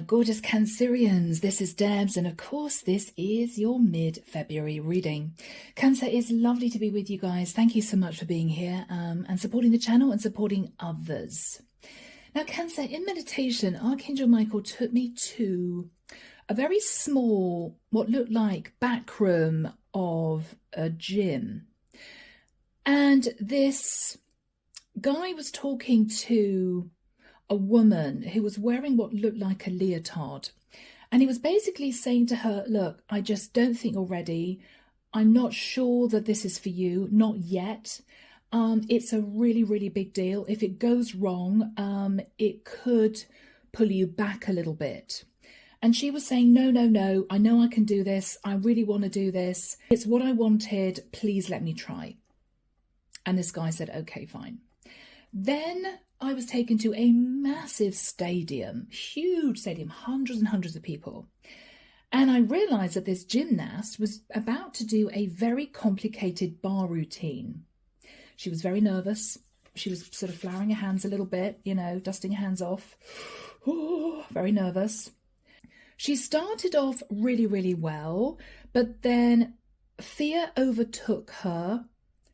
gorgeous Cancerians, this is Debs, and of course this is your mid-February reading. Cancer, is lovely to be with you guys. Thank you so much for being here and supporting the channel and supporting others. Now Cancer, in meditation, Archangel Michael took me to a very small, what looked like back room of a gym. And this guy was talking to a woman who was wearing what looked like a leotard. And he was basically saying to her, look, I just don't think you're ready. I'm not sure that this is for you, not yet. It's a really, really big deal. If it goes wrong, it could pull you back a little bit. And she was saying, no, no, no, I know I can do this. I really want to do this. It's what I wanted. Please let me try. And this guy said, okay, fine. Then I was taken to a massive stadium, huge stadium, hundreds and hundreds of people. And I realized that this gymnast was about to do a very complicated bar routine. She was very nervous. She was sort of flouring her hands a little bit, you know, dusting her hands off. Oh, very nervous. She started off really, really well, but then fear overtook her.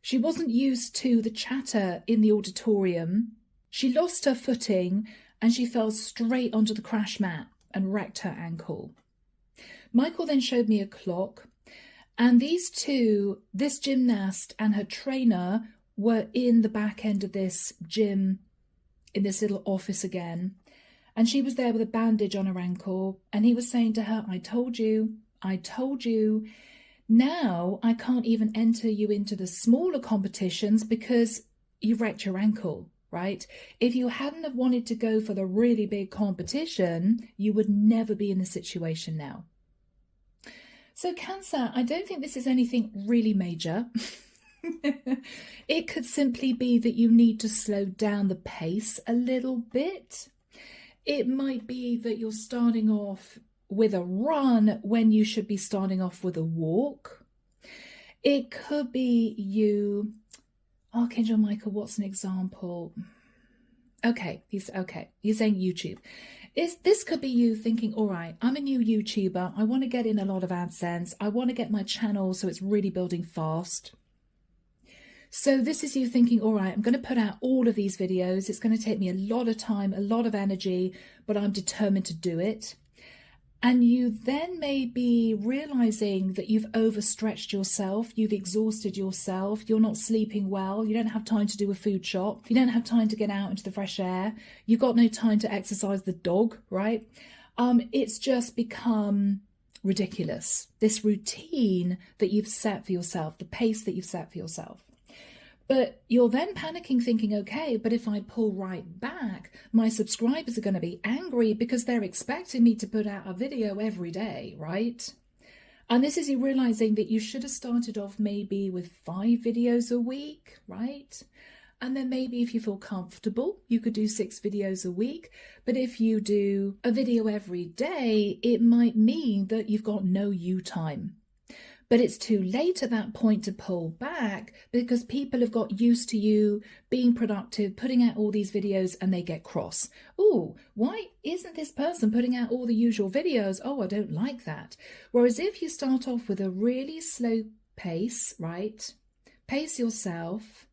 She wasn't used to the chatter in the auditorium. She lost her footing and she fell straight onto the crash mat and wrecked her ankle. Michael then showed me a clock, and these two, this gymnast and her trainer, were in the back end of this gym, in this little office again. And she was there with a bandage on her ankle, and he was saying to her, I told you, I told you. Now I can't even enter you into the smaller competitions because you wrecked your ankle, right? If you hadn't have wanted to go for the really big competition, you would never be in the situation now. So Cancer, I don't think this is anything really major. It could simply be that you need to slow down the pace a little bit. It might be that you're starting off with a run when you should be starting off with a walk. It could be you, Archangel Michael, what's an example? Okay, he's saying YouTube. This could be you thinking, all right, I'm a new YouTuber. I want to get in a lot of AdSense. I want to get my channel so it's really building fast. So this is you thinking, all right, I'm going to put out all of these videos. It's going to take me a lot of time, a lot of energy, but I'm determined to do it. And you then may be realizing that you've overstretched yourself, you've exhausted yourself, you're not sleeping well, you don't have time to do a food shop, you don't have time to get out into the fresh air, you've got no time to exercise the dog, right? It's just become ridiculous, this routine that you've set for yourself, the pace that you've set for yourself. But you're then panicking, thinking, okay, but if I pull right back, my subscribers are going to be angry because they're expecting me to put out a video every day, right? And this is you realizing that you should have started off maybe with 5 videos a week, right? And then maybe if you feel comfortable, you could do 6 videos a week. But if you do a video every day, it might mean that you've got no you time. But it's too late at that point to pull back because people have got used to you being productive, putting out all these videos, and they get cross. Oh, why isn't this person putting out all the usual videos? Oh, I don't like that. Whereas if you start off with a really slow pace, right? Pace yourself.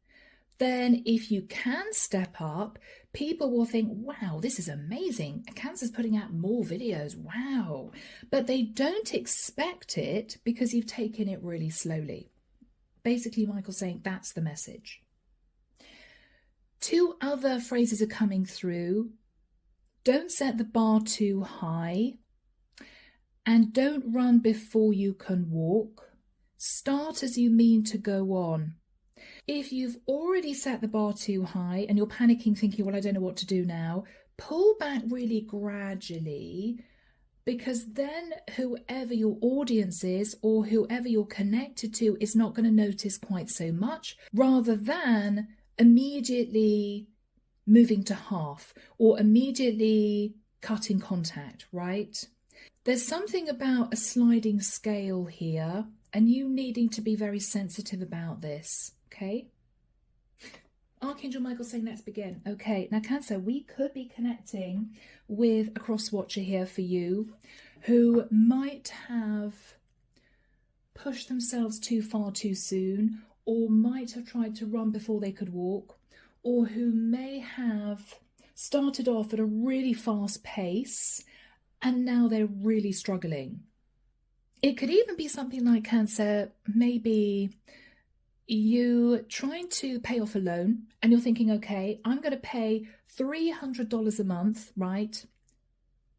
Then if you can step up, people will think, wow, this is amazing. Cancer's putting out more videos. Wow. But they don't expect it because you've taken it really slowly. Basically, Michael's saying that's the message. 2 other phrases are coming through. Don't set the bar too high. And don't run before you can walk. Start as you mean to go on. If you've already set the bar too high and you're panicking, thinking, well, I don't know what to do now, pull back really gradually, because then whoever your audience is or whoever you're connected to is not going to notice quite so much, rather than immediately moving to half or immediately cutting contact, right? There's something about a sliding scale here, and you needing to be very sensitive about this. Okay. Archangel Michael saying, let's begin. Okay, now Cancer, we could be connecting with a cross watcher here for you who might have pushed themselves too far too soon, or might have tried to run before they could walk, or who may have started off at a really fast pace and now they're really struggling. It could even be something like, Cancer, maybe you trying to pay off a loan and you're thinking, okay, I'm going to pay $300 a month, right,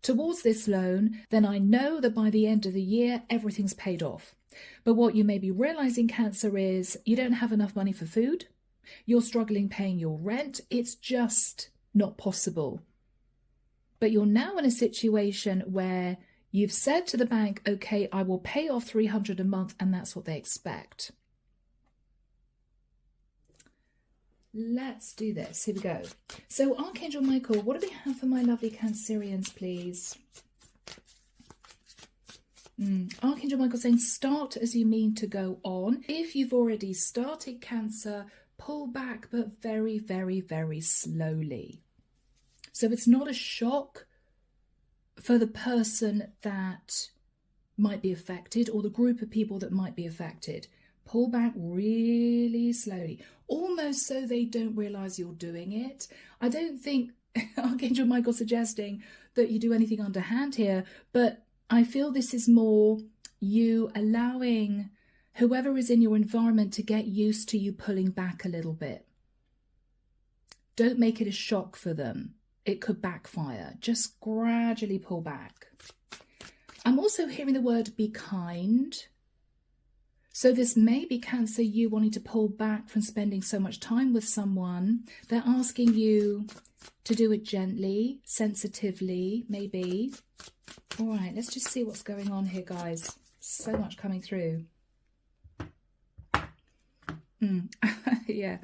towards this loan. Then I know that by the end of the year, everything's paid off. But what you may be realizing, Cancer, is you don't have enough money for food. You're struggling paying your rent. It's just not possible. But you're now in a situation where you've said to the bank, okay, I will pay off $300 a month, and that's what they expect. Let's do this. Here we go. So Archangel Michael, what do we have for my lovely Cancerians, please? Archangel Michael saying, start as you mean to go on. If you've already started, Cancer, pull back, but very, very, very slowly. So it's not a shock for the person that might be affected or the group of people that might be affected. Pull back really slowly, almost so they don't realize you're doing it. I don't think Archangel Michael suggesting that you do anything underhand here, but I feel this is more you allowing whoever is in your environment to get used to you pulling back a little bit. Don't make it a shock for them. It could backfire. Just gradually pull back. I'm also hearing the word be kind. So this may be, Cancer, you wanting to pull back from spending so much time with someone. They're asking you to do it gently, sensitively, maybe. All right, let's just see what's going on here, guys. So much coming through. Yeah.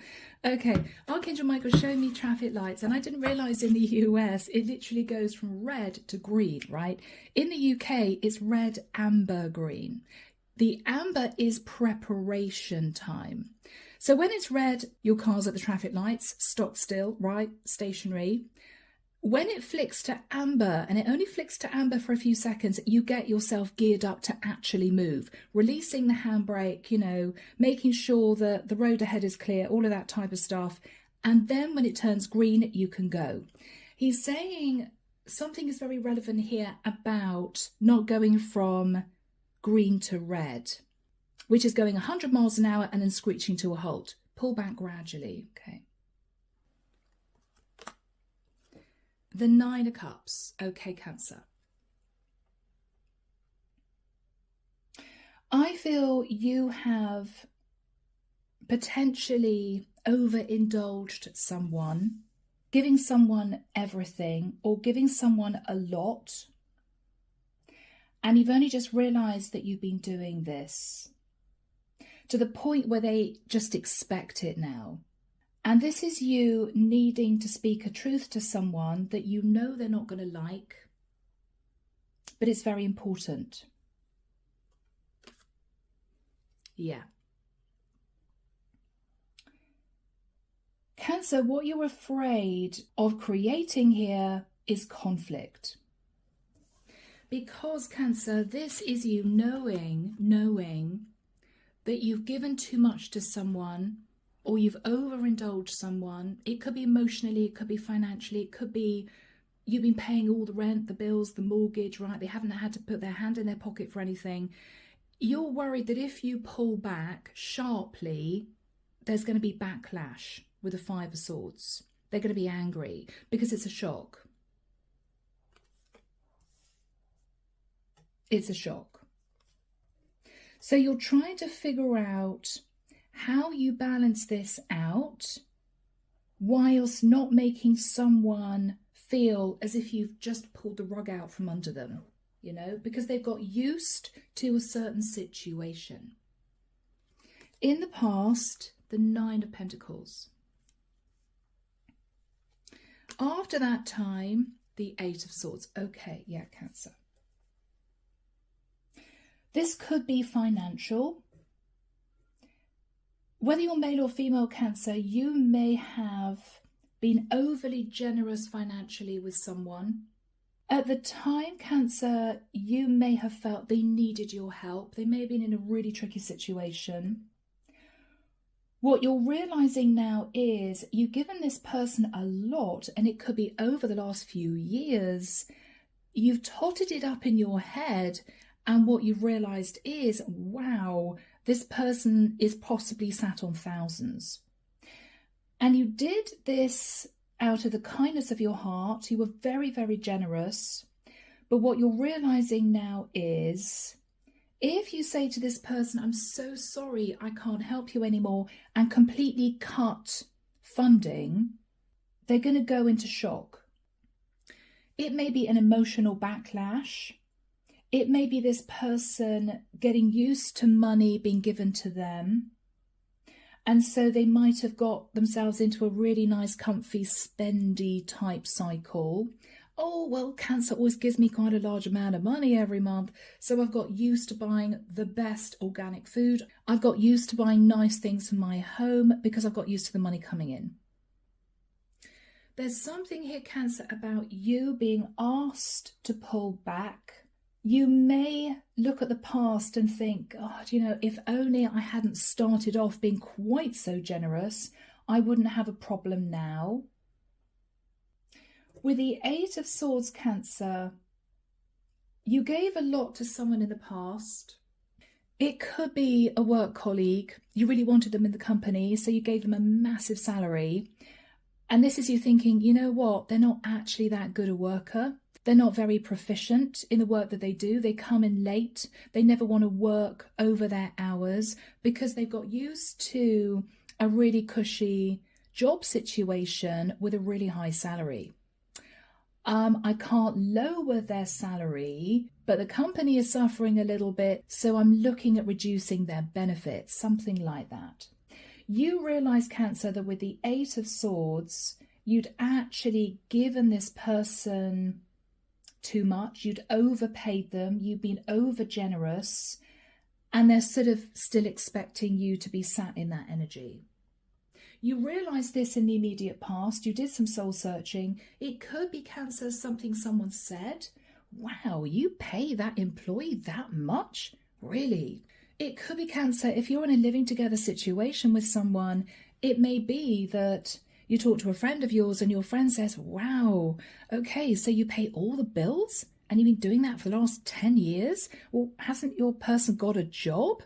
Okay. Archangel Michael showing me traffic lights, and I didn't realize in the US it literally goes from red to green, right? In the UK it's red, amber, green. The amber is preparation time. So when it's red, your car's at the traffic lights, stock still, right? Stationary. When it flicks to amber, and it only flicks to amber for a few seconds, you get yourself geared up to actually move, releasing the handbrake, you know, making sure that the road ahead is clear, all of that type of stuff. And then when it turns green, you can go. He's saying something is very relevant here about not going from green to red, which is going 100 miles an hour and then screeching to a halt. Pull back gradually. Okay. The Nine of Cups. Okay, Cancer. I feel you have potentially overindulged someone, giving someone everything or giving someone a lot. And you've only just realized that you've been doing this to the point where they just expect it now. And this is you needing to speak a truth to someone that you know they're not going to like, but it's very important. Yeah. Cancer, what you're afraid of creating here is conflict. Because, Cancer, this is you knowing that you've given too much to someone, or you've overindulged someone. It could be emotionally, it could be financially, it could be you've been paying all the rent, the bills, the mortgage, right? They haven't had to put their hand in their pocket for anything. You're worried that if you pull back sharply, there's going to be backlash with the Five of Swords. They're going to be angry because it's a shock. It's a shock. So you're trying to figure out how you balance this out whilst not making someone feel as if you've just pulled the rug out from under them, you know, because they've got used to a certain situation. In the past, the Nine of Pentacles. After that time, the Eight of Swords. Okay, yeah, Cancer. This could be financial. Whether you're male or female, Cancer, you may have been overly generous financially with someone. At the time, Cancer, you may have felt they needed your help. They may have been in a really tricky situation. What you're realizing now is you've given this person a lot, and it could be over the last few years. You've totted it up in your head, and what you've realized is, wow, this person is possibly sat on thousands. And you did this out of the kindness of your heart. You were very, very generous. But what you're realizing now is, if you say to this person, I'm so sorry, I can't help you anymore, and completely cut funding, they're going to go into shock. It may be an emotional backlash. It may be this person getting used to money being given to them. And so they might have got themselves into a really nice, comfy, spendy type cycle. Oh, well, Cancer always gives me quite a large amount of money every month, so I've got used to buying the best organic food. I've got used to buying nice things for my home because I've got used to the money coming in. There's something here, Cancer, about you being asked to pull back. You may look at the past and think, God, you know, if only I hadn't started off being quite so generous, I wouldn't have a problem now. With the Eight of Swords, Cancer, you gave a lot to someone in the past. It could be a work colleague. You really wanted them in the company, so you gave them a massive salary. And this is you thinking, you know what, they're not actually that good a worker. They're not very proficient in the work that they do. They come in late. They never want to work over their hours because they've got used to a really cushy job situation with a really high salary. I can't lower their salary, but the company is suffering a little bit, so I'm looking at reducing their benefits, something like that. You realize, Cancer, that with the Eight of Swords, you'd actually given this person too much. You'd overpaid them. You've been over generous, and they're sort of still expecting you to be sat in that energy. You realize this in the immediate past. You did some soul searching. It could be, Cancer, something someone said. Wow, you pay that employee that much? Really? It could be, Cancer, if you're in a living together situation with someone, it may be that you talk to a friend of yours and your friend says, wow, okay, so you pay all the bills and you've been doing that for the last 10 years? Well, hasn't your person got a job?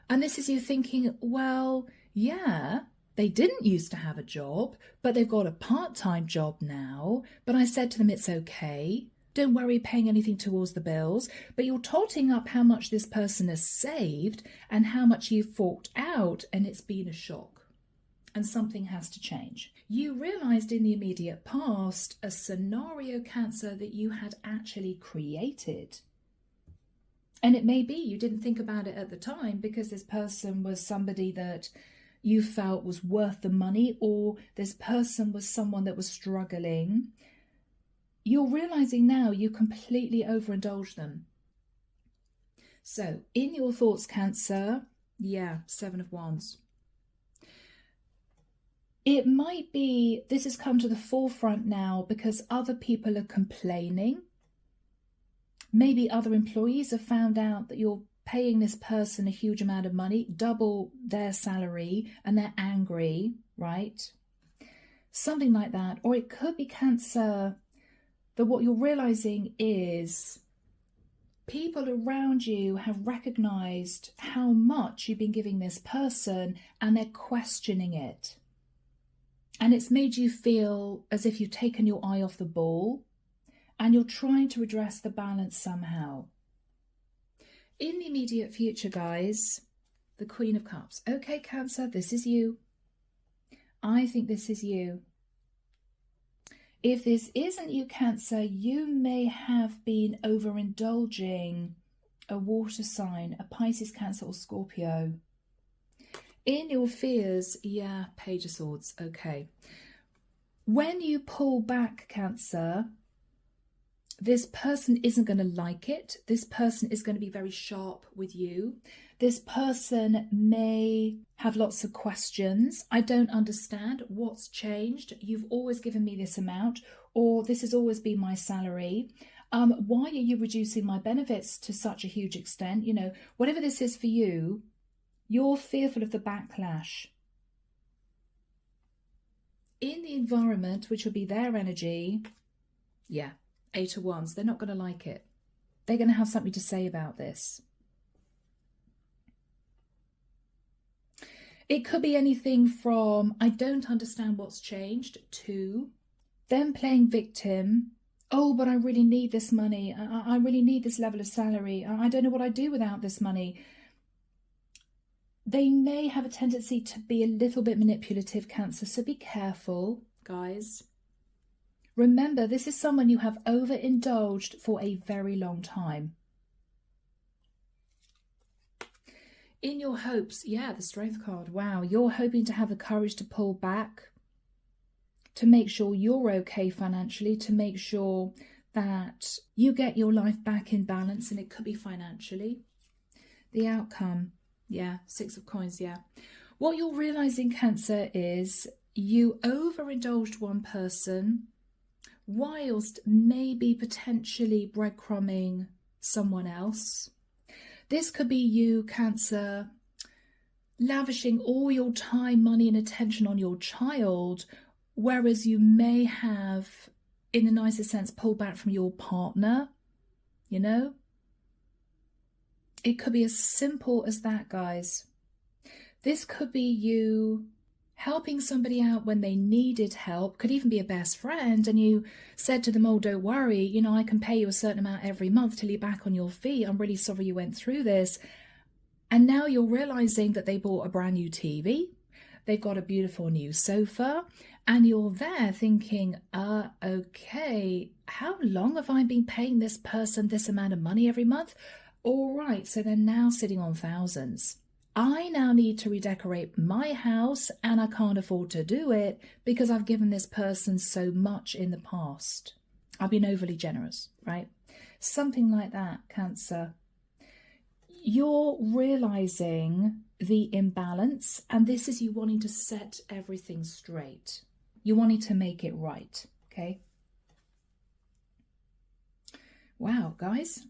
And this is you thinking, well, yeah, they didn't used to have a job, but they've got a part-time job now. But I said to them, it's okay. Don't worry paying anything towards the bills. But you're totting up how much this person has saved and how much you've forked out, and it's been a shock. And something has to change. You realized in the immediate past a scenario, Cancer, that you had actually created. And it may be you didn't think about it at the time because this person was somebody that you felt was worth the money, or this person was someone that was struggling. You're realizing now you completely overindulged them. So in your thoughts, Cancer, yeah, Seven of Wands. It might be this has come to the forefront now because other people are complaining. Maybe other employees have found out that you're paying this person a huge amount of money, double their salary, and they're angry, right? Something like that. Or it could be, Cancer, that what you're realizing is people around you have recognized how much you've been giving this person and they're questioning it. And it's made you feel as if you've taken your eye off the ball and you're trying to address the balance somehow. In the immediate future, guys, the Queen of Cups. Okay, Cancer, this is you. I think this is you. If this isn't you, Cancer, you may have been overindulging a water sign, a Pisces, Cancer, or Scorpio. In your fears, yeah, Page of Swords, okay. When you pull back, Cancer, this person isn't going to like it. This person is going to be very sharp with you. This person may have lots of questions. I don't understand what's changed. You've always given me this amount, or this has always been my salary. Why are you reducing my benefits to such a huge extent? You know, whatever this is for you, you're fearful of the backlash. In the environment, which will be their energy, yeah, 8 of Wands, they're not going to like it. They're going to have something to say about this. It could be anything from, I don't understand what's changed, to them playing victim. Oh, but I really need this money. I really need this level of salary. I don't know what I'd do without this money. They may have a tendency to be a little bit manipulative, Cancer, so be careful, guys. Remember, this is someone you have overindulged for a very long time. In your hopes, yeah, the Strength card, wow, you're hoping to have the courage to pull back, to make sure you're okay financially, to make sure that you get your life back in balance, and it could be financially. The outcome, yeah, 6 of Coins, yeah. What you're realizing, Cancer, is you overindulged one person whilst maybe potentially breadcrumbing someone else. This could be you, Cancer, lavishing all your time, money and attention on your child, whereas you may have, in the nicest sense, pulled back from your partner, you know? It could be as simple as that, guys. This could be you helping somebody out when they needed help, could even be a best friend, and you said to them, oh, don't worry, you know, I can pay you a certain amount every month till you're back on your feet. I'm really sorry you went through this. And now you're realizing that they bought a brand new TV, they've got a beautiful new sofa, and you're there thinking, okay, how long have I been paying this person this amount of money every month? All right, so they're now sitting on thousands. I now need to redecorate my house, and I can't afford to do it because I've given this person so much in the past. I've been overly generous, right? Something like that, Cancer. You're realizing the imbalance, and this is you wanting to set everything straight. You wanting to make it right, okay? Wow, guys.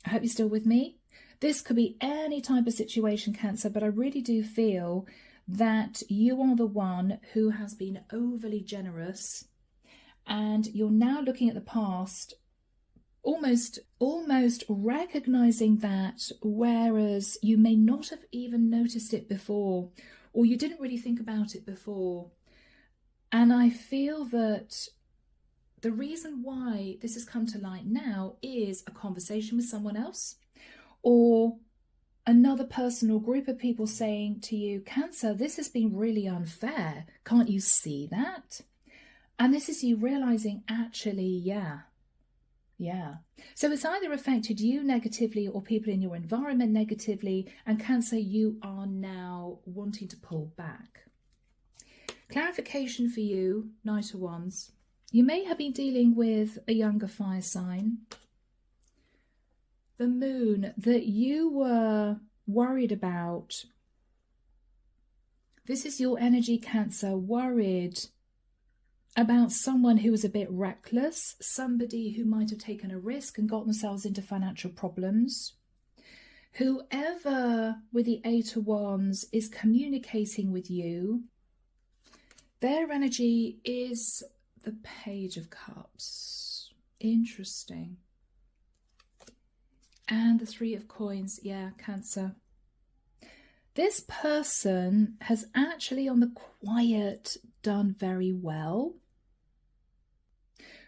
I hope you're still with me. This could be any type of situation, Cancer, but I really do feel that you are the one who has been overly generous, and you're now looking at the past, almost recognizing that, whereas you may not have even noticed it before, or you didn't really think about it before. And I feel that the reason why this has come to light now is a conversation with someone else, or another person or group of people saying to you, Cancer, this has been really unfair. Can't you see that? And this is you realizing, actually, yeah. So it's either affected you negatively or people in your environment negatively, and Cancer, you are now wanting to pull back. Clarification for you, Knight of Wands. You may have been dealing with a younger fire sign. The Moon, that you were worried about. This is your energy, Cancer, worried about someone who was a bit reckless, somebody who might have taken a risk and got themselves into financial problems. Whoever with the 8 of Wands is communicating with you, their energy is the Page of Cups. Interesting. And the 3 of Coins, yeah, Cancer. This person has actually, on the quiet, done very well.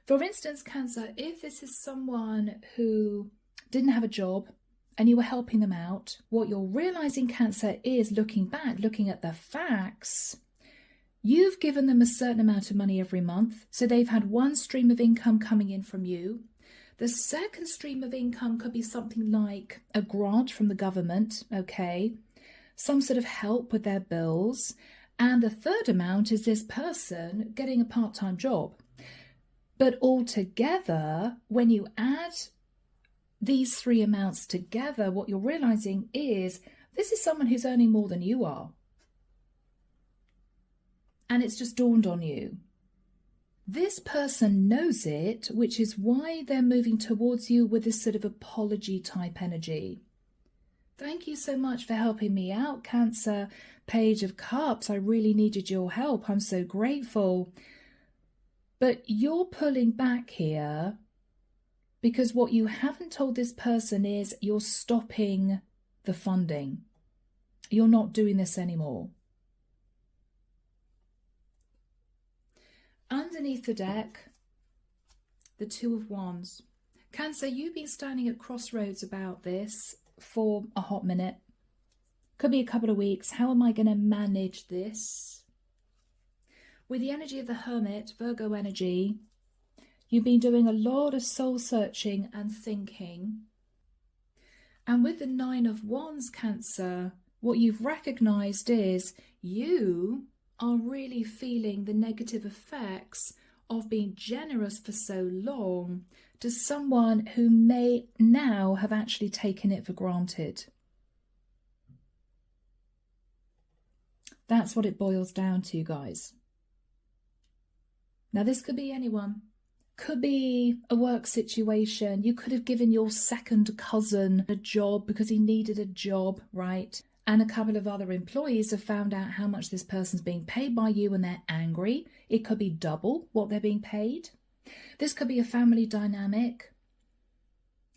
For instance, Cancer, if this is someone who didn't have a job and you were helping them out, what you're realizing, Cancer, is looking back, looking at the facts, you've given them a certain amount of money every month. So they've had one stream of income coming in from you. The second stream of income could be something like a grant from the government, okay? Some sort of help with their bills. And the third amount is this person getting a part-time job. But altogether, when you add these three amounts together, what you're realizing is this is someone who's earning more than you are. And it's just dawned on you. This person knows it, which is why they're moving towards you with this sort of apology type energy. Thank you so much for helping me out, Cancer. Page of Cups, I really needed your help. I'm so grateful. But you're pulling back here because what you haven't told this person is you're stopping the funding. You're not doing this anymore. Underneath the deck, the Two of Wands. Cancer, you've been standing at crossroads about this for a hot minute. Could be a couple of weeks. How am I going to manage this? With the energy of the Hermit, Virgo energy, you've been doing a lot of soul searching and thinking. And with the Nine of Wands, Cancer, what you've recognized is you are really feeling the negative effects of being generous for so long to someone who may now have actually taken it for granted. That's what it boils down to, guys. Now, this could be anyone. Could be a work situation. You could have given your second cousin a job because he needed a job, right? And a couple of other employees have found out how much this person's being paid by you and they're angry. It could be double what they're being paid. This could be a family dynamic.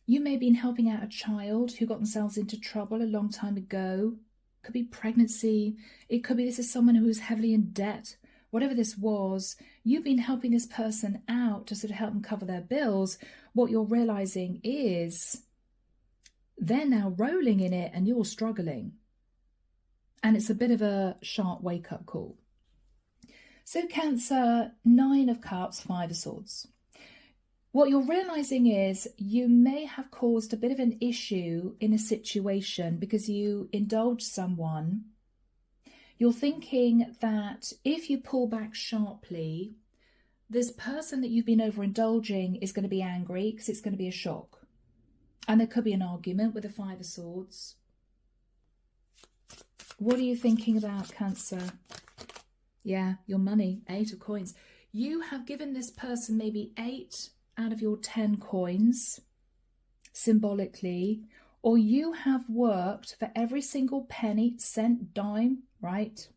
You may have been helping out a child who got themselves into trouble a long time ago. It could be pregnancy. It could be this is someone who's heavily in debt. Whatever this was, you've been helping this person out to sort of help them cover their bills. What you're realizing is they're now rolling in it and you're struggling. And it's a bit of a sharp wake-up call. So Cancer, Nine of Cups, Five of Swords. What you're realizing is you may have caused a bit of an issue in a situation because you indulged someone. You're thinking that if you pull back sharply, this person that you've been overindulging is going to be angry because it's going to be a shock. And there could be an argument with the Five of Swords. What are you thinking about, Cancer? Yeah, your money, 8 of coins. You have given this person maybe 8 out of your 10 coins, symbolically, or you have worked for every single penny, cent, dime, right?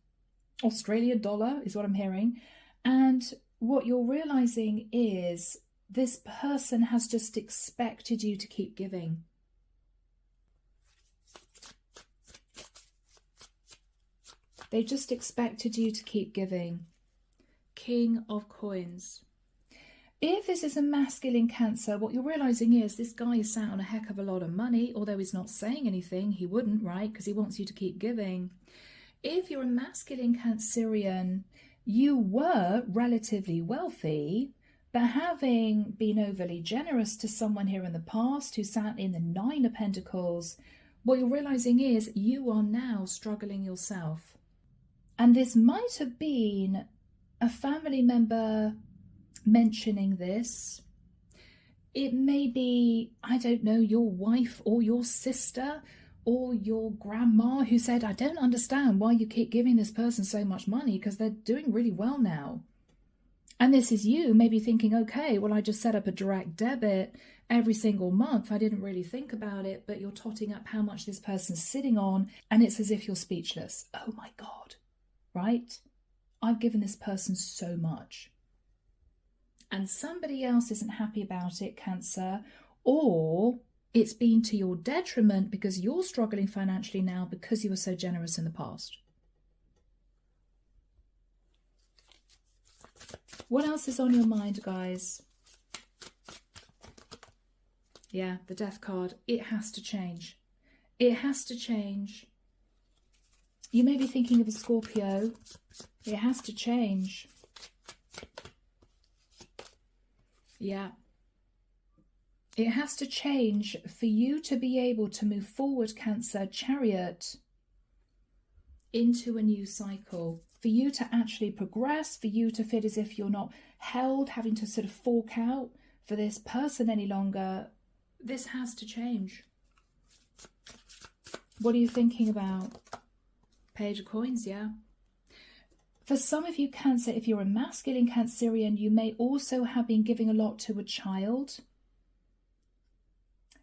Australian dollar is what I'm hearing. And what you're realizing is this person has just expected you to keep giving. They just expected you to keep giving. King of Coins. If this is a masculine Cancer, what you're realizing is this guy is sat on a heck of a lot of money, although he's not saying anything. He wouldn't, right? Because he wants you to keep giving. If you're a masculine Cancerian, you were relatively wealthy, but having been overly generous to someone here in the past who sat in the Nine of Pentacles, what you're realizing is you are now struggling yourself. And this might have been a family member mentioning this. It may be, I don't know, your wife or your sister or your grandma who said, I don't understand why you keep giving this person so much money because they're doing really well now. And this is you maybe thinking, okay, well, I just set up a direct debit every single month. I didn't really think about it, but you're totting up how much this person's sitting on. And it's as if you're speechless. Oh my God. Right? I've given this person so much. And somebody else isn't happy about it, Cancer, or it's been to your detriment because you're struggling financially now because you were so generous in the past. What else is on your mind, guys? Yeah, the Death card. It has to change. It has to change. You may be thinking of a Scorpio. It has to change. Yeah. It has to change for you to be able to move forward, Cancer, Chariot, into a new cycle. For you to actually progress, for you to feel as if you're not held, having to sort of fork out for this person any longer. this has to change. What are you thinking about? Page of Coins, yeah. For some of you, Cancer, if you're a masculine Cancerian, you may also have been giving a lot to a child.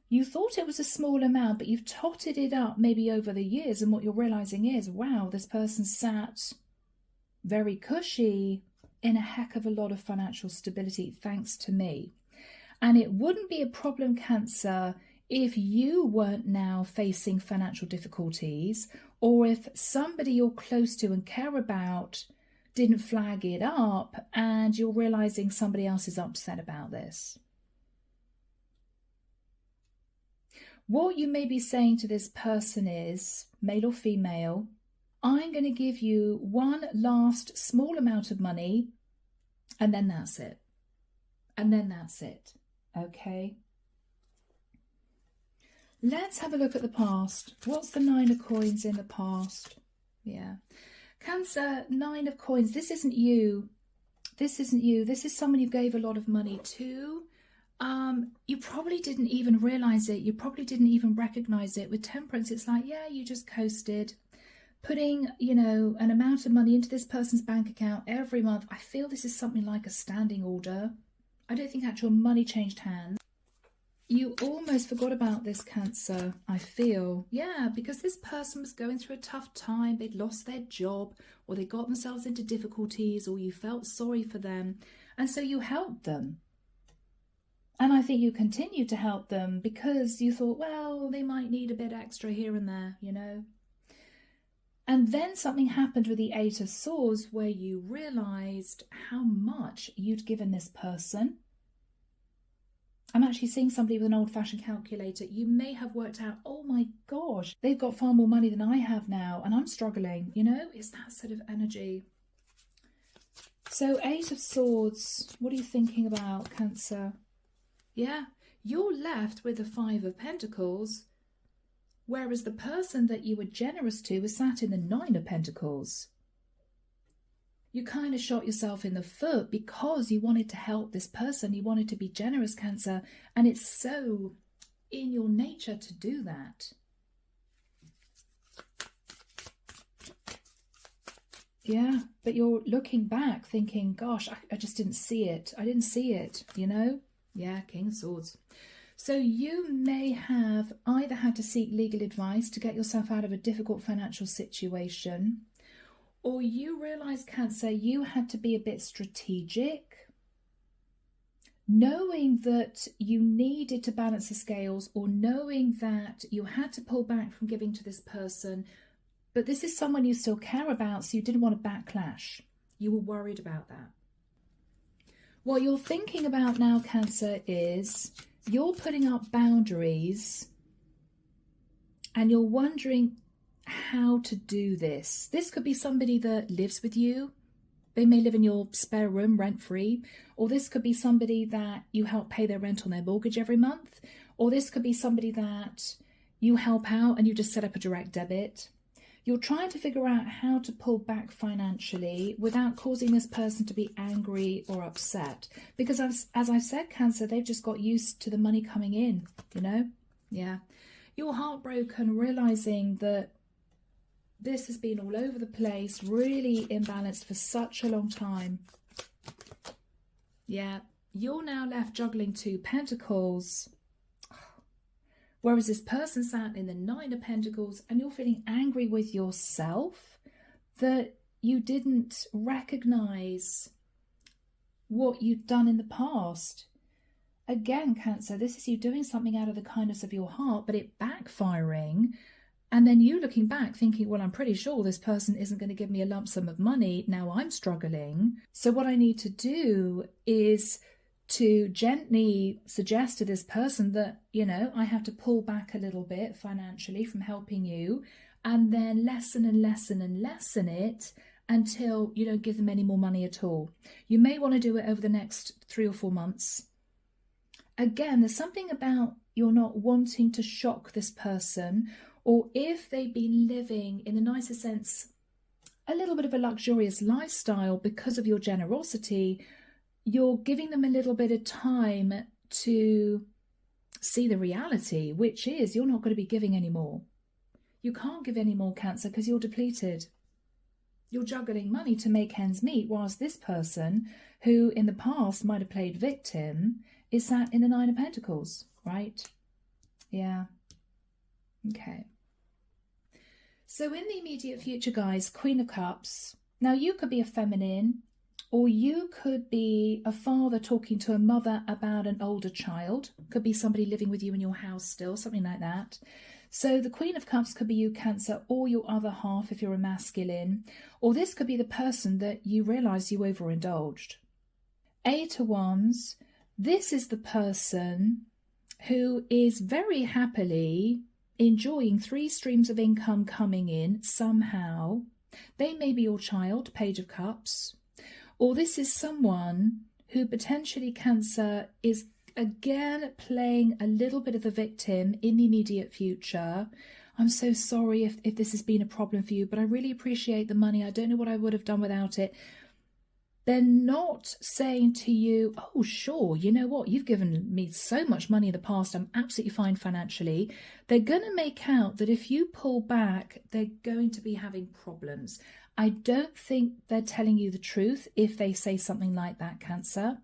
You thought it was a small amount, but you've totted it up maybe over the years, and what you're realizing is, wow, this person sat very cushy in a heck of a lot of financial stability thanks to me. And it wouldn't be a problem, Cancer, if you weren't now facing financial difficulties, or if somebody you're close to and care about didn't flag it up and you're realizing somebody else is upset about this. What you may be saying to this person is, male or female, I'm going to give you one last small amount of money, and then that's it. And then that's it. Okay? Let's have a look at the past. What's the Nine of Coins in the past? Yeah. Cancer, Nine of Coins. This isn't you. This isn't you. This is someone you gave a lot of money to. You probably didn't even realize it. You probably didn't even recognize it. With Temperance, it's like, yeah, you just coasted. Putting, you know, an amount of money into this person's bank account every month. I feel this is something like a standing order. I don't think actual money changed hands. You almost forgot about this, Cancer, I feel. Yeah, because this person was going through a tough time. They'd lost their job, or they got themselves into difficulties, or you felt sorry for them. And so you helped them. And I think you continued to help them because you thought, well, they might need a bit extra here and there, you know. And then something happened with the Eight of Swords where you realized how much you'd given this person. I'm actually seeing somebody with an old-fashioned calculator. You may have worked out, oh my gosh, they've got far more money than I have now, and I'm struggling, you know? It's that sort of energy. So, Eight of Swords, what are you thinking about, Cancer? Yeah, you're left with the Five of Pentacles, whereas the person that you were generous to was sat in the Nine of Pentacles. You kind of shot yourself in the foot because you wanted to help this person. You wanted to be generous, Cancer. And it's so in your nature to do that. Yeah, but you're looking back thinking, gosh, I just didn't see it. I didn't see it, you know? Yeah, King of Swords. So you may have either had to seek legal advice to get yourself out of a difficult financial situation, or you realize, Cancer, you had to be a bit strategic, knowing that you needed to balance the scales, or knowing that you had to pull back from giving to this person, but this is someone you still care about, so you didn't want to backlash. You were worried about that. What you're thinking about now, Cancer, is you're putting up boundaries and you're wondering how to do this. This could be somebody that lives with you. They may live in your spare room rent-free, or this could be somebody that you help pay their rent on their mortgage every month, or this could be somebody that you help out and you just set up a direct debit. You're trying to figure out how to pull back financially without causing this person to be angry or upset. Because as I've said, Cancer, they've just got used to the money coming in, you know? Yeah. You're heartbroken, realizing that this has been all over the place, really imbalanced for such a long time. Yeah. You're now left juggling two Pentacles, whereas this person sat in the Nine of Pentacles, and you're feeling angry with yourself that you didn't recognize what you'd done in the past. Again, Cancer, this is you doing something out of the kindness of your heart, but it backfiring. And then you looking back thinking, well, I'm pretty sure this person isn't going to give me a lump sum of money. Now I'm struggling. So what I need to do is to gently suggest to this person that, you know, I have to pull back a little bit financially from helping you, and then lessen and lessen and lessen it until you don't give them any more money at all. You may want to do it over the next 3 or 4 months. Again, there's something about you're not wanting to shock this person, or if they've been living, in the nicest sense, a little bit of a luxurious lifestyle because of your generosity, you're giving them a little bit of time to see the reality, which is you're not going to be giving anymore. You can't give any more, Cancer, because you're depleted. You're juggling money to make ends meet, whilst this person, who in the past might have played victim, is sat in the Nine of Pentacles, right? Yeah. Okay. So in the immediate future, guys, Queen of Cups. Now, you could be a feminine, or you could be a father talking to a mother about an older child. Could be somebody living with you in your house still, something like that. So the Queen of Cups could be you, Cancer, or your other half if you're a masculine. Or this could be the person that you realise you overindulged. Eight of Wands. This is the person who is very happily enjoying 3 streams of income coming in somehow. They may be your child, Page of Cups. Or this is someone who potentially, Cancer, is again playing a little bit of the victim in the immediate future. I'm so sorry if this has been a problem for you, but I really appreciate the money. I don't know what I would have done without it. They're not saying to you, oh, sure, you know what, you've given me so much money in the past, I'm absolutely fine financially. They're going to make out that if you pull back, they're going to be having problems. I don't think they're telling you the truth if they say something like that, Cancer.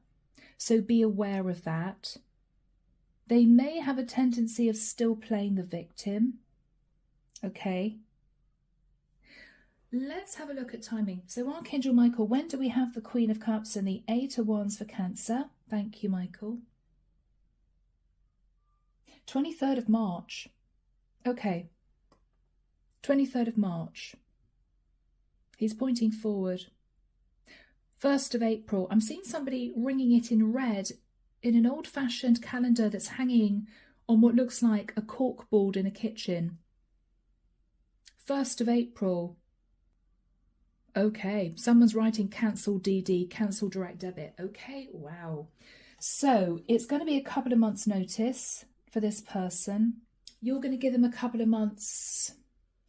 So be aware of that. They may have a tendency of still playing the victim. Okay. Let's have a look at timing. So Archangel Michael, when do we have the Queen of Cups and the Eight of Wands for Cancer? Thank you, Michael. 23rd of March. Okay. 23rd of March. He's pointing forward. 1st of April. I'm seeing somebody ringing it in red in an old-fashioned calendar that's hanging on what looks like a corkboard in a kitchen. 1st of April. Okay, someone's writing cancel DD, cancel direct debit. Okay, wow. So it's going to be a couple of months' notice for this person. You're going to give them a couple of months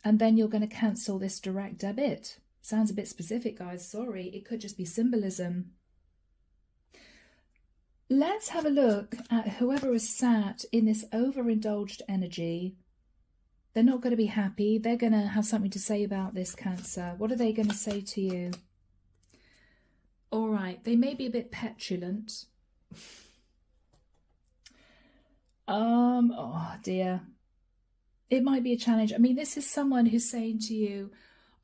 and then you're going to cancel this direct debit. Sounds a bit specific, guys. Sorry, it could just be symbolism. Let's have a look at whoever is sat in this overindulged energy. They're not going to be happy. They're going to have something to say about this, Cancer. What are they going to say to you? All right, they may be a bit petulant. Oh dear. It might be a challenge. I mean, this is someone who's saying to you,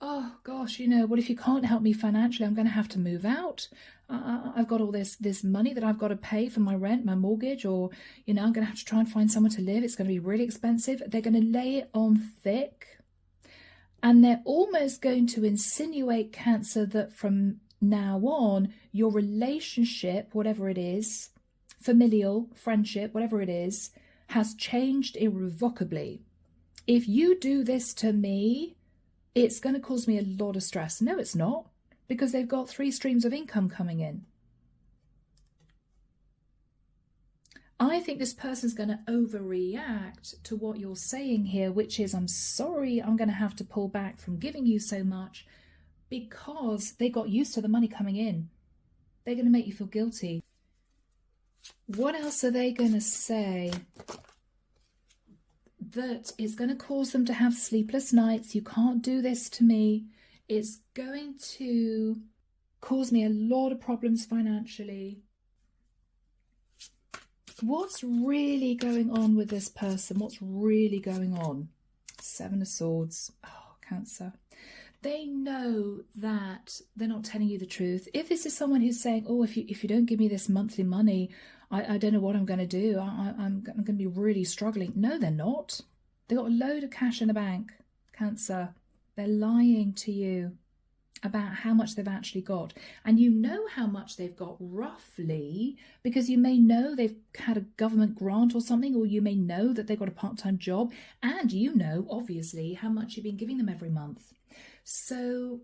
oh gosh, you know, what if you can't help me financially? I'm going to have to move out. I've got all this money that I've got to pay for my rent, my mortgage, or, you know, I'm going to have to try and find somewhere to live. It's going to be really expensive. They're going to lay it on thick. And they're almost going to insinuate, Cancer, that from now on, your relationship, whatever it is, familial, friendship, whatever it is, has changed irrevocably. If you do this to me, it's going to cause me a lot of stress. No, it's not, because they've got 3 streams of income coming in. I think this person's going to overreact to what you're saying here, which is, I'm sorry, I'm going to have to pull back from giving you so much, because they got used to the money coming in. They're going to make you feel guilty. What else are they going to say that is going to cause them to have sleepless nights? You can't do this to me. It's going to cause me a lot of problems financially. What's really going on with this person? What's really going on? 7 of Swords. Oh, Cancer. They know that they're not telling you the truth. If this is someone who's saying, oh, if you don't give me this monthly money, I don't know what I'm going to do. I'm going to be really struggling. No, they're not. They've got a load of cash in the bank, Cancer. They're lying to you about how much they've actually got. And you know how much they've got roughly, because you may know they've had a government grant or something, or you may know that they've got a part-time job, and you know, obviously, how much you've been giving them every month. So,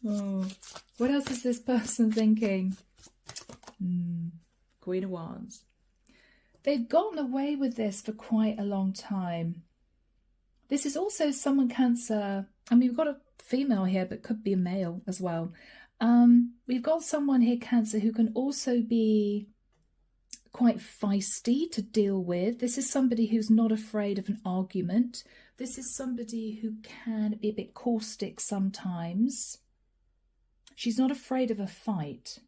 oh, what else is this person thinking? Queen of Wands. They've gotten away with this for quite a long time. This is also someone, Cancer. I mean, we've got a female here, but could be a male as well. We've got someone here, Cancer, who can also be quite feisty to deal with. This is somebody who's not afraid of an argument. This is somebody who can be a bit caustic sometimes. She's not afraid of a fight.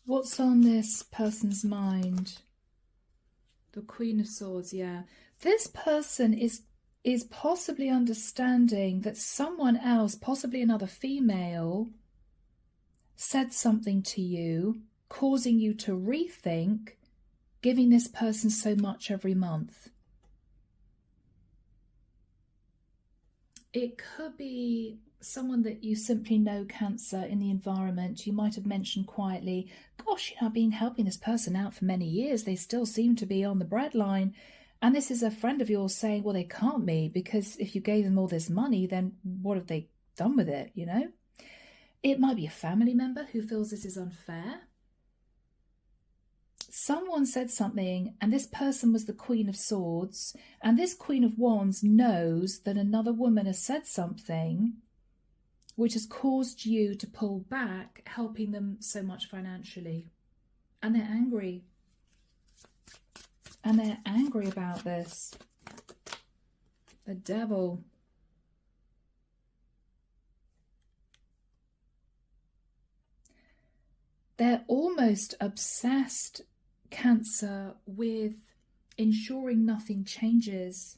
What's on this person's mind? The Queen of Swords, yeah. This person is possibly understanding that someone else, possibly another female, said something to you, causing you to rethink giving this person so much every month. It could be someone that you simply know, Cancer, in the environment. You might have mentioned quietly, gosh, you know, I've been helping this person out for many years. They still seem to be on the breadline. And this is a friend of yours saying, well, they can't be, because if you gave them all this money, then what have they done with it, you know? It might be a family member who feels this is unfair. Someone said something, and this person was the Queen of Swords, and this Queen of Wands knows that another woman has said something which has caused you to pull back, helping them so much financially. And they're angry. And they're angry about this. The Devil. They're almost obsessed, Cancer, with ensuring nothing changes.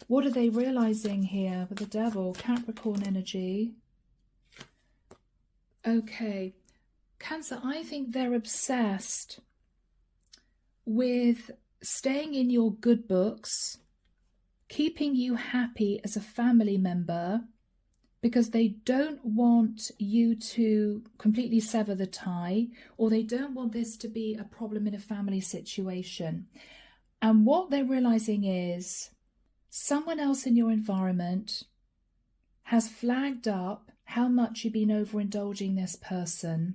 What are they realizing here with the Devil? Capricorn energy. Okay. Cancer, I think they're obsessed with staying in your good books, keeping you happy as a family member, because they don't want you to completely sever the tie, or they don't want this to be a problem in a family situation. And what they're realizing is someone else in your environment has flagged up how much you've been overindulging this person,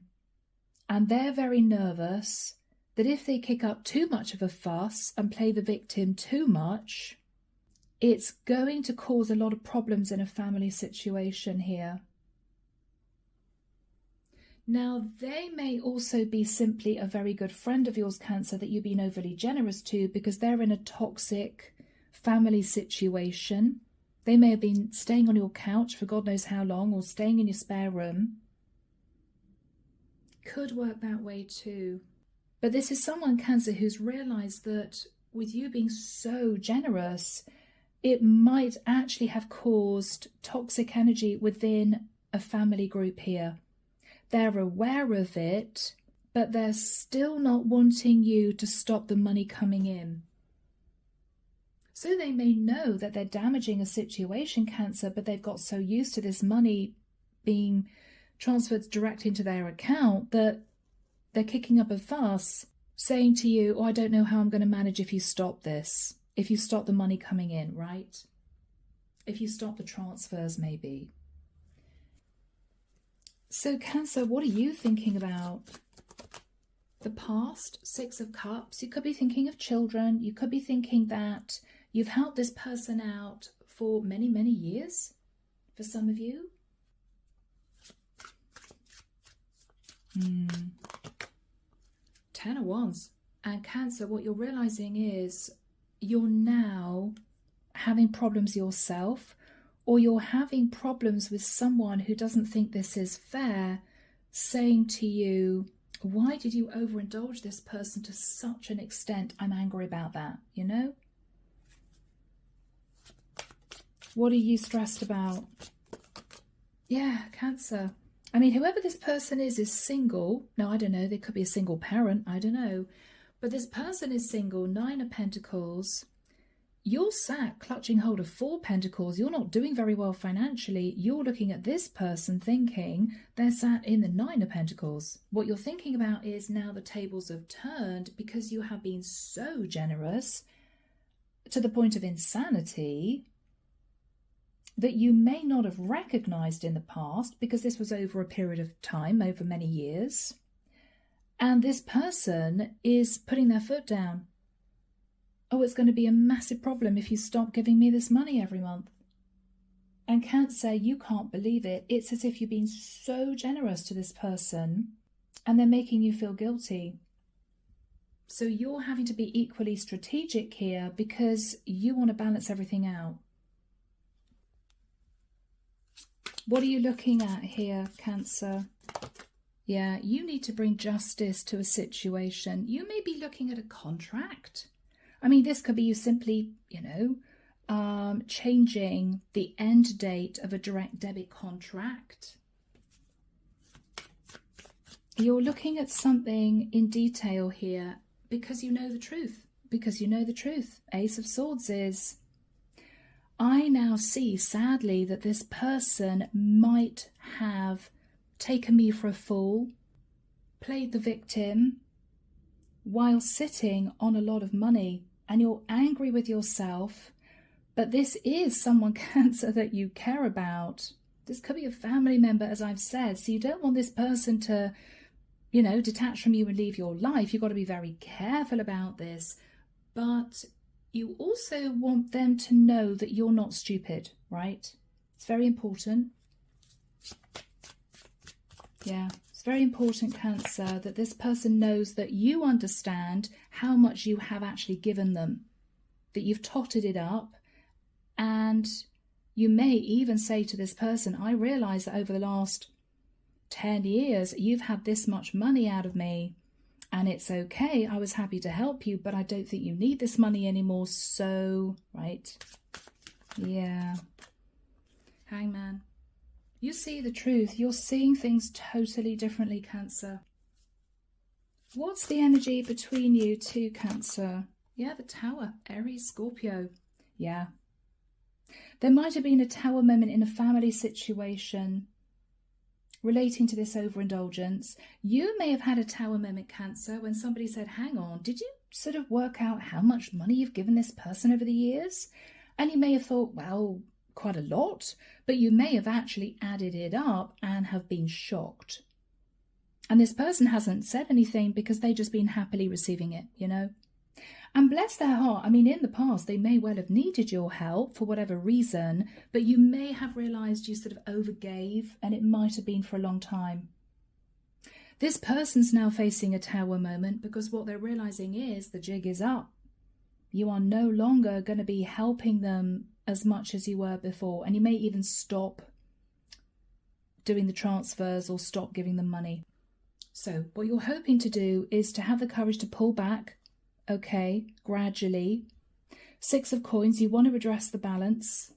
and they're very nervous that if they kick up too much of a fuss and play the victim too much, it's going to cause a lot of problems in a family situation here. Now, they may also be simply a very good friend of yours, Cancer, that you've been overly generous to because they're in a toxic family situation. They may have been staying on your couch for God knows how long, or staying in your spare room. Could work that way too. But this is someone, Cancer, who's realized that with you being so generous, it might actually have caused toxic energy within a family group here. They're aware of it, but they're still not wanting you to stop the money coming in. So they may know that they're damaging a situation, Cancer, but they've got so used to this money being transferred direct into their account that they're kicking up a fuss, saying to you, oh, I don't know how I'm going to manage if you stop this. If you stop the money coming in, right? If you stop the transfers, maybe. So, Cancer, what are you thinking about? The past, Six of Cups. You could be thinking of children. You could be thinking that you've helped this person out for many, many years, for some of you. Ten of Wands. And Cancer, what you're realizing is you're now having problems yourself, or you're having problems with someone who doesn't think this is fair, saying to you, why did you overindulge this person to such an extent? I'm angry about that, you know? What are you stressed about? Yeah, Cancer. I mean, whoever this person is single. No, I don't know. They could be a single parent. I don't know. But this person is single. Nine of Pentacles. You're sat clutching hold of Four Pentacles. You're not doing very well financially. You're looking at this person thinking they're sat in the Nine of Pentacles. What you're thinking about is now the tables have turned because you have been so generous to the point of insanity that you may not have recognized in the past, because this was over a period of time, over many years. And this person is putting their foot down. oh, it's going to be a massive problem if you stop giving me this money every month. And Cancer, you can't believe it. It's as if you've been so generous to this person and they're making you feel guilty. So you're having to be equally strategic here because you want to balance everything out. What are you looking at here, Cancer? Yeah, you need to bring justice to a situation. You may be looking at a contract. I mean, this could be you simply, changing the end date of a direct debit contract. You're looking at something in detail here because you know the truth. Because you know the truth. Ace of Swords is, I now see, sadly, that this person might have taken me for a fool, played the victim, while sitting on a lot of money, and you're angry with yourself. But this is someone, Cancer, that you care about. This could be a family member, as I've said. So you don't want this person to, detach from you and leave your life. You've got to be very careful about this. But you also want them to know that you're not stupid, right? It's very important. Yeah, it's very important, Cancer, that this person knows that you understand how much you have actually given them, that you've totted it up. And you may even say to this person, I realise that over the last 10 years, you've had this much money out of me, and it's okay. I was happy to help you, but I don't think you need this money anymore. So, right? Yeah. Hangman. You see the truth. You're seeing things totally differently, Cancer. What's the energy between you two, Cancer? Yeah, the Tower. Aries, Scorpio. Yeah. There might have been a Tower moment in a family situation relating to this overindulgence. You may have had a Tower moment, Cancer, when somebody said, hang on, did you sort of work out how much money you've given this person over the years? And you may have thought, well, quite a lot, but you may have actually added it up and have been shocked. And this person hasn't said anything because they've just been happily receiving it, And bless their heart, I mean, in the past, they may well have needed your help for whatever reason, but you may have realised you sort of overgave, and it might have been for a long time. This person's now facing a Tower moment because what they're realising is the jig is up. You are no longer going to be helping them as much as you were before, and you may even stop doing the transfers or stop giving them money. So what you're hoping to do is to have the courage to pull back, okay, gradually. 6 of Coins, you want to address the balance.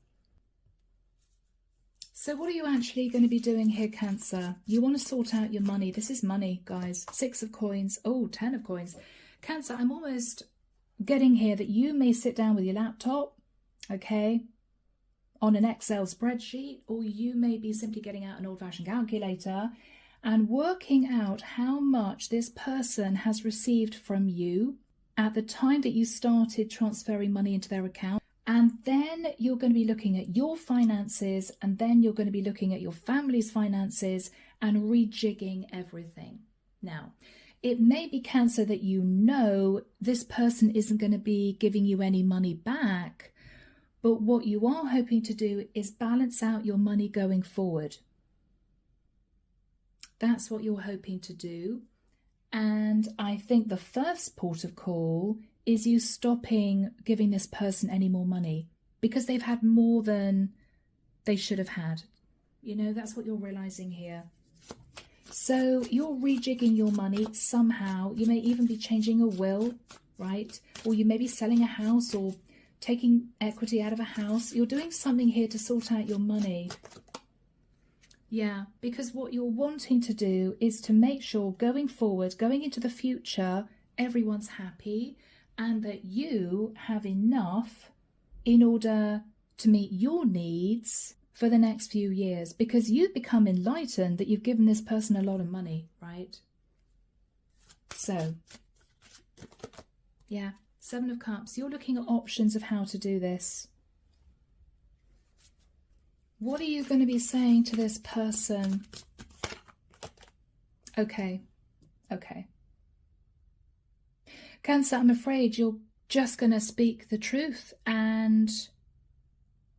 So what are you actually going to be doing here, Cancer? You want to sort out your money. This is money, guys. 6 of Coins. Oh, 10 of Coins. Cancer, I'm almost getting here that you may sit down with your laptop, okay, on an Excel spreadsheet, or you may be simply getting out an old-fashioned calculator and working out how much this person has received from you at the time that you started transferring money into their account. And then you're going to be looking at your finances, and then you're going to be looking at your family's finances and rejigging everything. Now, it may be, Cancer, that this person isn't going to be giving you any money back, but what you are hoping to do is balance out your money going forward. That's what you're hoping to do. And I think the first port of call is you stopping giving this person any more money because they've had more than they should have had. That's what you're realizing here. So you're rejigging your money somehow. You may even be changing a will, right? Or you may be selling a house or taking equity out of a house. You're doing something here to sort out your money. Yeah, because what you're wanting to do is to make sure going forward, going into the future, everyone's happy and that you have enough in order to meet your needs for the next few years, because you've become enlightened that you've given this person a lot of money, right? So, yeah, 7 of Cups. You're looking at options of how to do this. What are you going to be saying to this person? Okay. Cancer, I'm afraid you're just going to speak the truth. And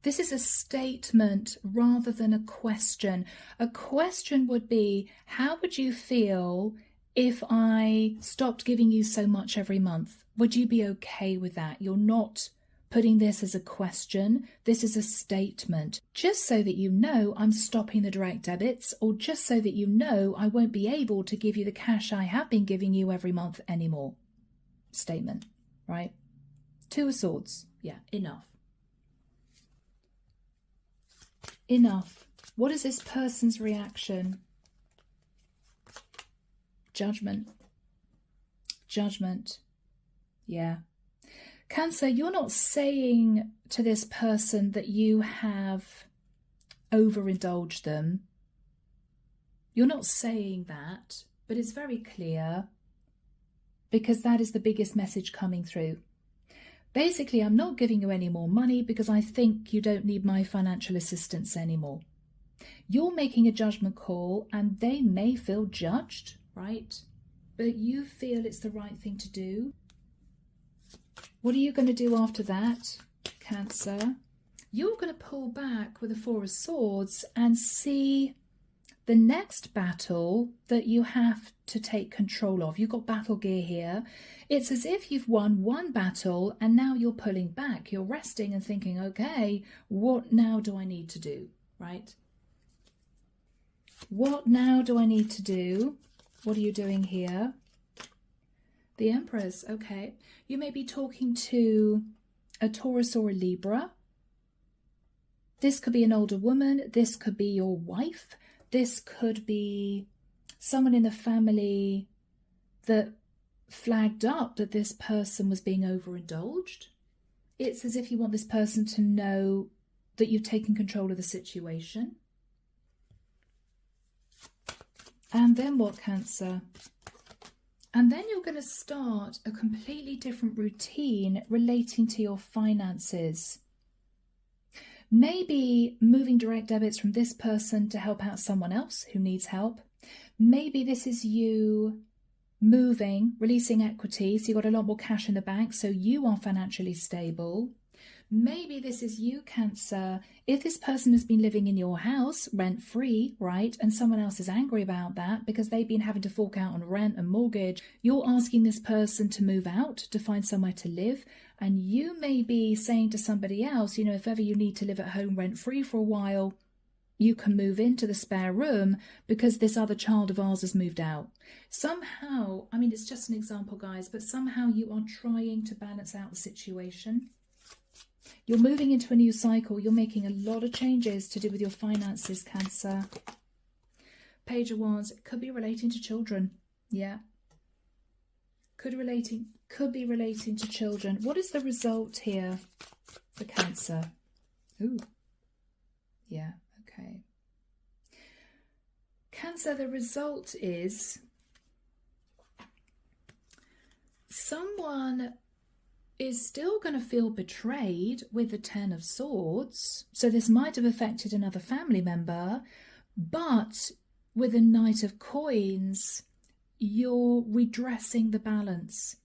this is a statement rather than a question. A question would be, how would you feel if I stopped giving you so much every month? Would you be okay with that? You're not putting this as a question. This is a statement. Just so that you know I'm stopping the direct debits, or just so that you know I won't be able to give you the cash I have been giving you every month anymore. Statement, right? Two of Swords. Yeah, enough. Enough. What is this person's reaction? Judgment. Judgment. Yeah. Cancer, you're not saying to this person that you have overindulged them. You're not saying that, but it's very clear, because that is the biggest message coming through. Basically, I'm not giving you any more money because I think you don't need my financial assistance anymore. You're making a judgment call, and they may feel judged, right? But you feel it's the right thing to do. What are you going to do after that, Cancer? You're going to pull back with the Four of Swords and see the next battle that you have to take control of. You've got battle gear here. It's as if you've won one battle and now you're pulling back. You're resting and thinking, okay, what now do I need to do, right? What now do I need to do? What are you doing here? The Empress, okay. You may be talking to a Taurus or a Libra. This could be an older woman. This could be your wife. This could be someone in the family that flagged up that this person was being overindulged. It's as if you want this person to know that you've taken control of the situation. And then what, Cancer? And then you're going to start a completely different routine relating to your finances. Maybe moving direct debits from this person to help out someone else who needs help. Maybe this is you moving, releasing equity, so you've got a lot more cash in the bank, so you are financially stable. Maybe this is you, Cancer. If this person has been living in your house rent-free, right, and someone else is angry about that because they've been having to fork out on rent and mortgage, you're asking this person to move out to find somewhere to live. And you may be saying to somebody else, you know, if ever you need to live at home rent-free for a while, you can move into the spare room because this other child of ours has moved out. Somehow, I mean, it's just an example, guys, but somehow you are trying to balance out the situation. You're moving into a new cycle. You're making a lot of changes to do with your finances, Cancer. Page of Wands, it could be relating to children. Yeah. Could be relating to children. What is the result here for Cancer? Ooh. Yeah, okay. Cancer, the result is someone is still going to feel betrayed with the Ten of Swords. So this might have affected another family member, but with the Knight of Coins, you're redressing the balance.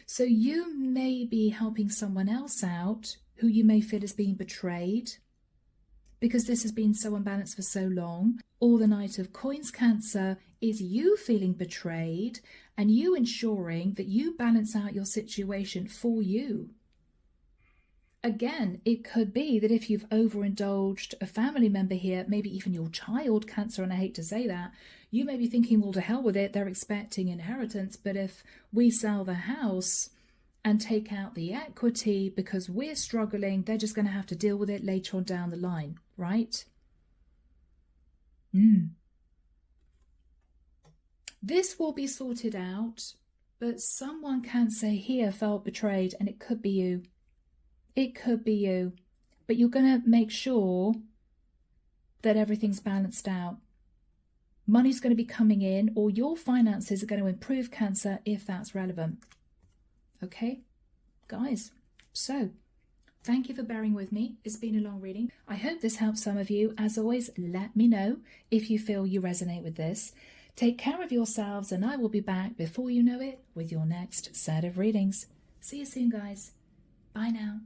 So you may be helping someone else out who you may feel is being betrayed because this has been so unbalanced for so long. Or the Knight of Coins, Cancer, is you feeling betrayed and you ensuring that you balance out your situation for you. Again, it could be that if you've overindulged a family member here, maybe even your child, Cancer, and I hate to say that, you may be thinking, well, to hell with it, they're expecting inheritance, but if we sell the house and take out the equity because we're struggling, they're just going to have to deal with it later on down the line, right? This will be sorted out, but someone, Cancer, here felt betrayed, and it could be you. It could be you, but you're going to make sure that everything's balanced out. Money's going to be coming in, or your finances are going to improve, Cancer, if that's relevant. Okay, guys, so thank you for bearing with me. It's been a long reading. I hope this helps some of you. As always, let me know if you feel you resonate with this. Take care of yourselves, and I will be back before you know it with your next set of readings. See you soon, guys. Bye now.